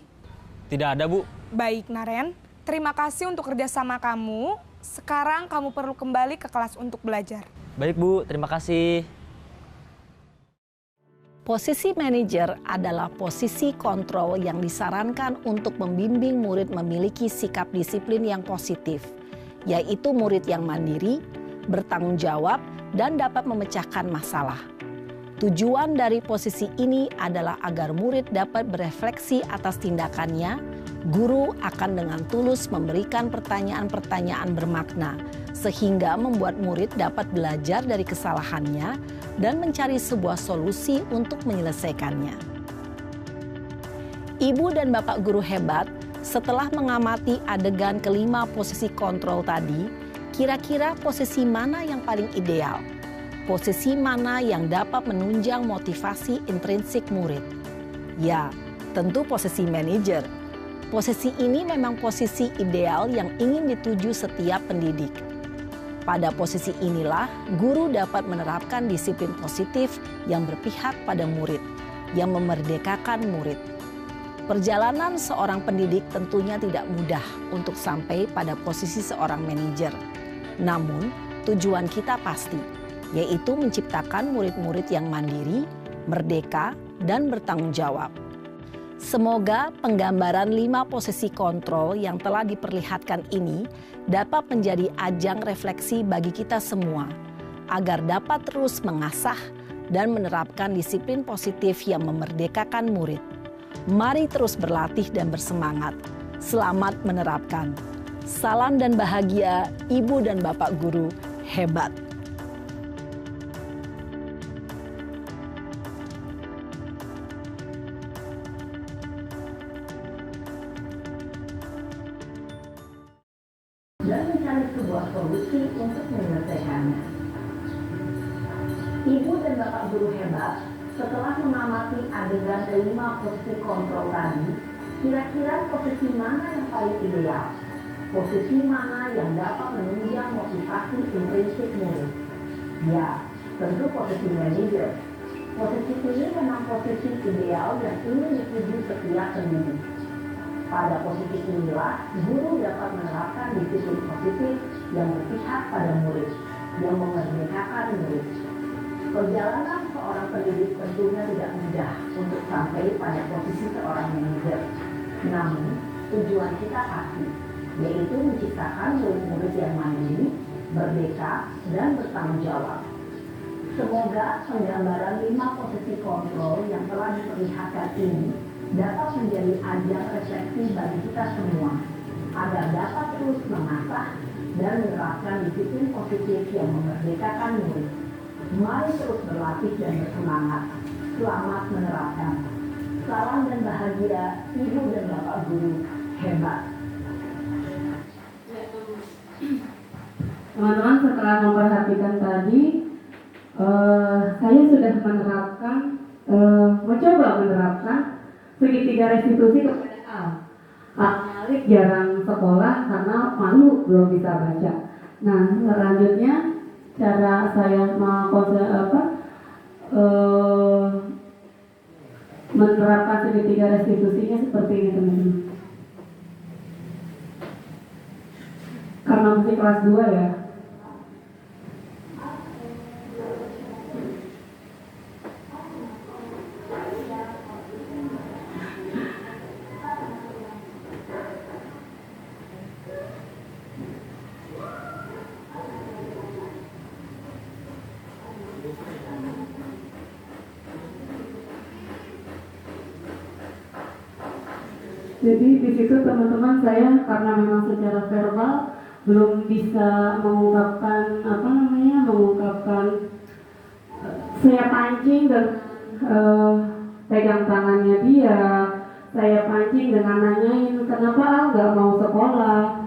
Tidak ada Bu. Baik Naren, terima kasih untuk kerjasama kamu. Sekarang kamu perlu kembali ke kelas untuk belajar. Baik Bu, terima kasih. Posisi manajer adalah posisi kontrol yang disarankan untuk membimbing murid memiliki sikap disiplin yang positif, yaitu murid yang mandiri, bertanggung jawab, dan dapat memecahkan masalah. Tujuan dari posisi ini adalah agar murid dapat berefleksi atas tindakannya. Guru akan dengan tulus memberikan pertanyaan-pertanyaan bermakna, sehingga membuat murid dapat belajar dari kesalahannya dan mencari sebuah solusi untuk menyelesaikannya. Ibu dan bapak guru hebat, setelah mengamati adegan kelima posisi kontrol tadi, kira-kira posisi mana yang paling ideal? Posisi mana yang dapat menunjang motivasi intrinsik murid? Ya, tentu posisi manajer. Posisi ini memang posisi ideal yang ingin dituju setiap pendidik. Pada posisi inilah, guru dapat menerapkan disiplin positif yang berpihak pada murid, yang memerdekakan murid. Perjalanan seorang pendidik tentunya tidak mudah untuk sampai pada posisi seorang manajer. Namun, tujuan kita pasti, yaitu menciptakan murid-murid yang mandiri, merdeka, dan bertanggung jawab. Semoga penggambaran 5 posisi kontrol yang telah diperlihatkan ini dapat menjadi ajang refleksi bagi kita semua, agar dapat terus mengasah dan menerapkan disiplin positif yang memerdekakan murid. Mari terus berlatih dan bersemangat. Selamat menerapkan. Salam dan bahagia, Ibu dan Bapak Guru hebat. Dan mencari sebuah solusi untuk menyelesaikannya. Ibu dan bapak guru hebat, setelah mengamati adegan kelima posisi kontrol tadi, kira-kira posisi mana yang paling ideal? Posisi mana yang dapat menunjang motivasi intrinsik murid? Ya, tentu posisi manajer. Posisi ini memang posisi ideal yang ingin dituju setiap pendidik. Pada posisi inilah, guru dapat menerapkan disiplin positif yang berpihak pada murid, yang memerdekakan murid. Perjalanan seorang pendidik tentunya tidak mudah untuk sampai pada posisi seorang manajer. Namun, tujuan kita pasti, yaitu menciptakan murid-murid yang mandiri, merdeka, dan bertanggung jawab. Semoga penggambaran 5 posisi kontrol yang telah diperlihatkan ini dapat menjadi ajang refleksi bagi kita semua, agar dapat terus mengasah dan menerapkan disiplin positif yang memerdekakan murid. Mari terus berlatih dan bersemangat. Selamat menerapkan. Salam dan bahagia, Ibu dan Bapak Guru hebat. Teman-teman, setelah memperhatikan tadi, saya sudah menerapkan, mencoba menerapkan segitiga restitusi kepada A. Malik jarang sekolah karena malu belum bisa baca. Nah, selanjutnya cara saya menerapkan segitiga restitusinya seperti ini, teman-teman. Karena masih kelas 2 ya. Jadi di situ teman-teman saya karena memang secara verbal belum bisa mengungkapkan saya pancing dan pegang tangannya dia, saya pancing dengan nanyain kenapa Al nggak mau sekolah.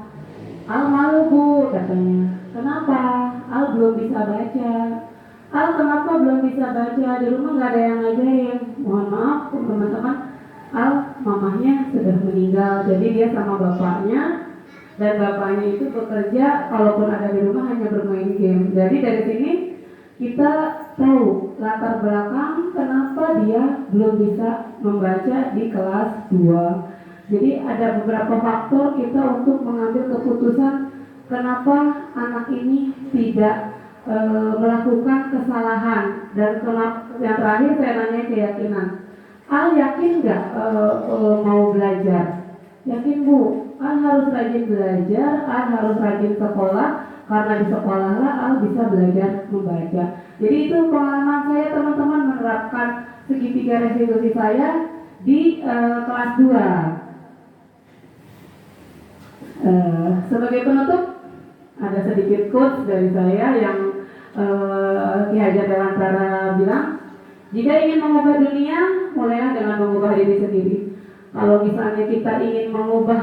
Al malu bu katanya. Kenapa? Al belum bisa baca. Al kenapa belum bisa baca? Di rumah nggak ada yang ngajarin. Mohon maaf teman-teman, Al mamahnya sudah meninggal, jadi dia sama bapaknya, dan bapaknya itu bekerja, kalaupun ada di rumah hanya bermain game. Jadi dari sini kita tahu latar belakang kenapa dia belum bisa membaca di kelas 2. Jadi ada beberapa faktor kita untuk mengambil keputusan kenapa anak ini tidak melakukan kesalahan. Dan yang terakhir saya nanya keyakinan. Al yakin nggak mau belajar? Yakin bu. Al harus rajin belajar, Al harus rajin sekolah, karena di sekolah lah Al bisa belajar membaca. Jadi itu pengalaman saya teman-teman menerapkan segitiga restitusi saya di kelas 2. Sebagai penutup ada sedikit quotes dari saya yang Ki Hajar Dewantara bilang, jika ingin mengubah dunia, mulailah dengan mengubah diri sendiri. Kalau misalnya kita ingin mengubah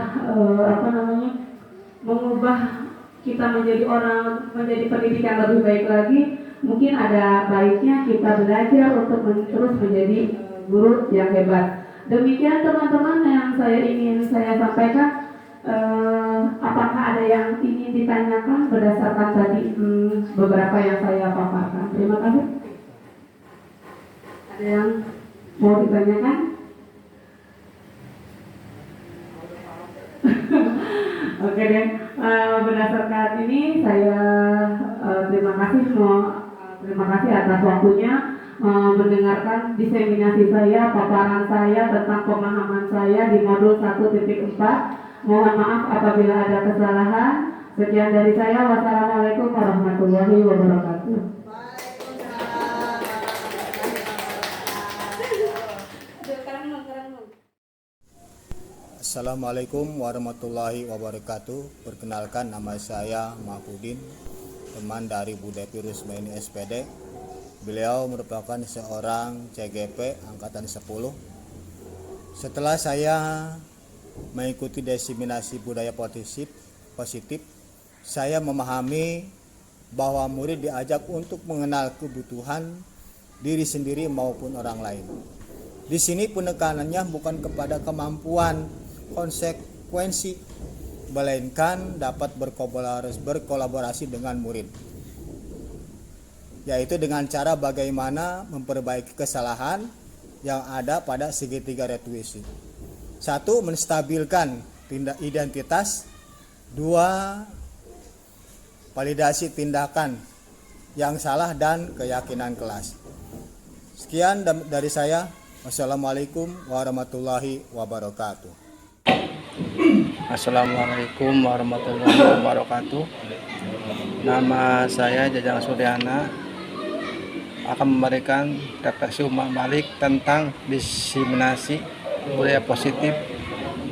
kita menjadi pendidik yang lebih baik lagi, mungkin ada baiknya kita belajar untuk terus menjadi guru yang hebat. Demikian teman-teman yang ingin saya sampaikan. Apakah ada yang ingin ditanyakan berdasarkan tadi beberapa yang saya paparkan? Terima kasih. Ada yang mau ditanyakan? Oke deh, berdasarkan ini saya terima kasih atas waktunya mendengarkan diseminasi saya, paparan saya tentang pemahaman saya di modul 1.4. Mohon maaf apabila ada kesalahan. Sekian dari saya. Wassalamualaikum warahmatullahi wabarakatuh. Assalamualaikum warahmatullahi wabarakatuh. Perkenalkan, nama saya Mahfudin, teman dari Bude Pirus Maini SPD. Beliau merupakan seorang CGP angkatan 10. Setelah saya mengikuti diseminasi budaya positif, saya memahami bahwa murid diajak untuk mengenal kebutuhan diri sendiri maupun orang lain. Di sini penekanannya bukan kepada kemampuan konsekuensi, melainkan dapat berkolaborasi dengan murid, yaitu dengan cara bagaimana memperbaiki kesalahan yang ada pada segitiga restitusi. 1. Menstabilkan identitas. 2. Validasi tindakan yang salah dan keyakinan kelas. Sekian dari saya. Wassalamualaikum warahmatullahi wabarakatuh. Assalamualaikum warahmatullahi wabarakatuh. Nama saya Jajang Suryana, akan memberikan refleksi umum balik tentang diseminasi budaya positif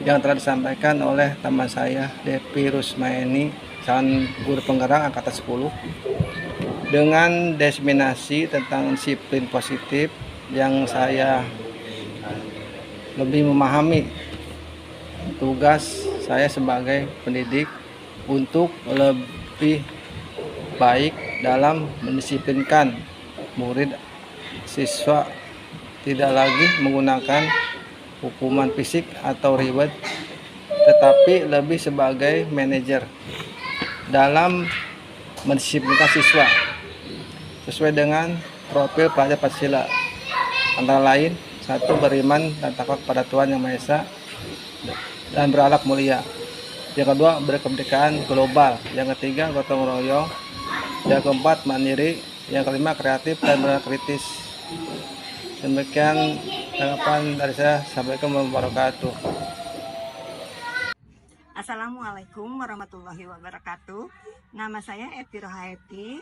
yang telah disampaikan oleh teman saya Depi Rusmaini, calon guru penggerak angkatan 10. Dengan diseminasi tentang disiplin positif yang saya lebih memahami tugas saya sebagai pendidik untuk lebih baik dalam mendisiplinkan murid siswa, tidak lagi menggunakan hukuman fisik atau reward, tetapi lebih sebagai manajer dalam mendisiplinkan siswa sesuai dengan profil pelajar Pancasila, antara lain 1. Beriman dan takwa kepada Tuhan Yang Maha Esa dan berakhlak mulia. Yang kedua, berkebinekaan global. Yang ketiga, gotong royong. Yang keempat, mandiri. Yang kelima, kreatif dan kritis. Demikian tanggapan dari saya. Assalamualaikum warahmatullahi wabarakatuh. Assalamualaikum warahmatullahi wabarakatuh. Nama saya Eti Rohaeti,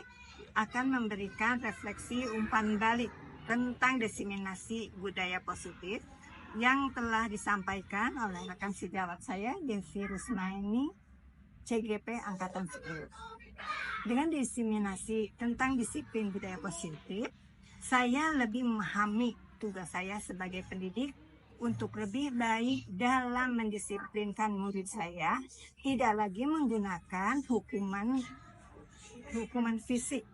akan memberikan refleksi umpan balik tentang diseminasi budaya positif yang telah disampaikan oleh rekan sejawat saya, Devi Rusmaini, CGP Angkatan 10. Dengan diseminasi tentang disiplin budaya positif, saya lebih memahami tugas saya sebagai pendidik untuk lebih baik dalam mendisiplinkan murid saya, tidak lagi menggunakan hukuman fisik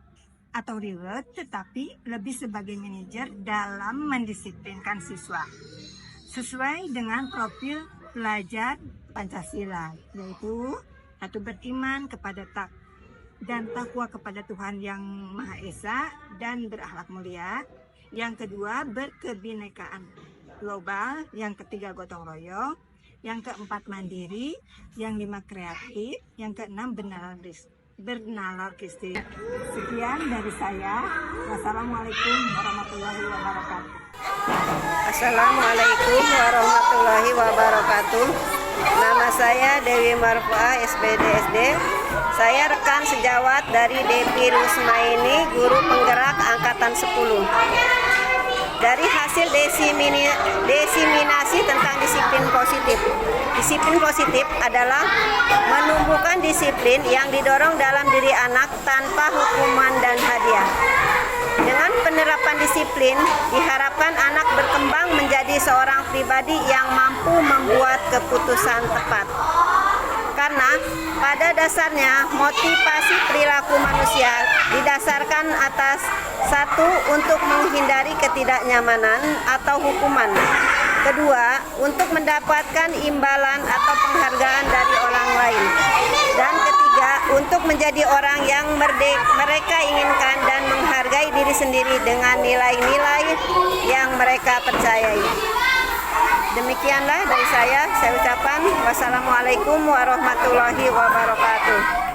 atau reward, tetapi lebih sebagai manajer dalam mendisiplinkan siswa sesuai dengan profil pelajar Pancasila, yaitu satu, beriman kepada dan takwa kepada Tuhan Yang Maha Esa dan berakhlak mulia. Yang kedua, berkebinekaan global. Yang ketiga, gotong royong. Yang keempat, mandiri. Yang lima, kreatif. Yang keenam, bernarkistik. Sekian dari saya. Wassalamualaikum warahmatullahi wabarakatuh. Assalamualaikum warahmatullahi wabarakatuh. Nama saya Dewi Marfuah, SPDSD. Saya rekan sejawat dari Devi Rusmaini, guru penggerak Angkatan 10. Dari hasil diseminasi tentang disiplin positif. Disiplin positif adalah menumbuhkan disiplin yang didorong dalam diri anak tanpa hukuman dan hadiah. Dengan penerapan disiplin, diharapkan anak berkembang menjadi seorang pribadi yang mampu membuat keputusan tepat. Karena pada dasarnya motivasi perilaku manusia didasarkan atas satu, untuk menghindari ketidaknyamanan atau hukuman. Kedua, untuk mendapatkan imbalan atau penghargaan dari orang lain. Dan ketiga, untuk menjadi orang yang mereka inginkan dan menghargai diri sendiri dengan nilai-nilai yang mereka percayai. Demikianlah dari saya ucapkan wassalamualaikum warahmatullahi wabarakatuh.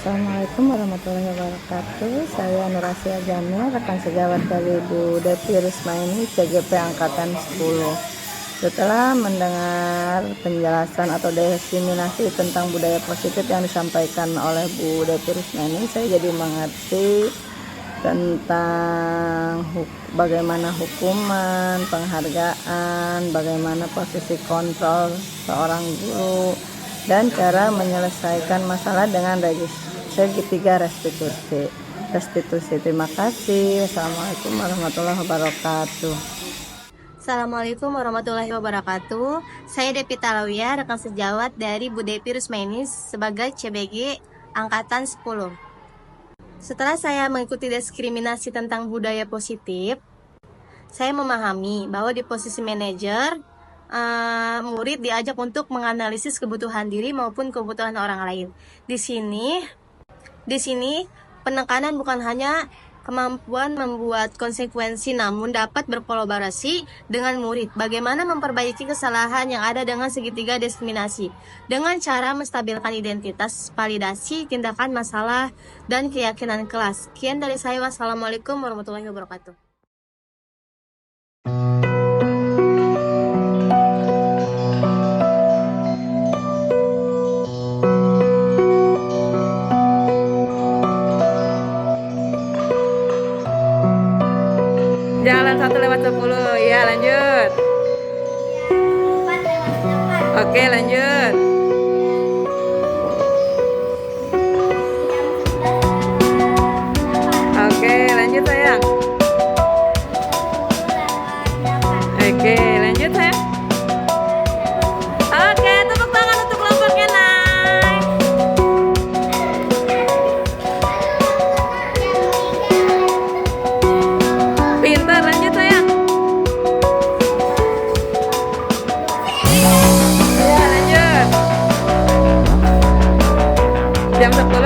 Assalamualaikum warahmatullahi wabarakatuh. Saya Nurasia Jamil, rekan sejawat dari Bu Devi Rusmaini, CGP Angkatan 10. Setelah mendengar penjelasan atau diseminasi tentang budaya positif yang disampaikan oleh Bu Devi Rusmaini, saya jadi mengerti tentang bagaimana hukuman, penghargaan, bagaimana posisi kontrol seorang guru, dan cara menyelesaikan masalah dengan segitiga restitusi. Terima kasih. Assalamualaikum warahmatullahi wabarakatuh. Assalamualaikum warahmatullahi wabarakatuh. Saya Devi Talawiyah, rekan sejawat dari Bu Devi Rusmaini sebagai CBG Angkatan 10. Setelah saya mengikuti diskriminasi tentang budaya positif, saya memahami bahwa di posisi manajer, murid diajak untuk menganalisis kebutuhan diri maupun kebutuhan orang lain. Di sini penekanan bukan hanya kemampuan membuat konsekuensi, namun dapat berkolaborasi dengan murid. Bagaimana memperbaiki kesalahan yang ada dengan segitiga diskriminasi dengan cara menstabilkan identitas, validasi, tindakan masalah, dan keyakinan kelas. Sekian dari saya. Wassalamualaikum warahmatullahi wabarakatuh. Jalan 1/10, ya lanjut. Oke lanjut. Oke lanjut sayang. Oke lanjut sayang. Oke, tepuk tangan untuk kelompoknya, Nay. Pintar, lanjut sayang. Ya lanjut. Jam 10.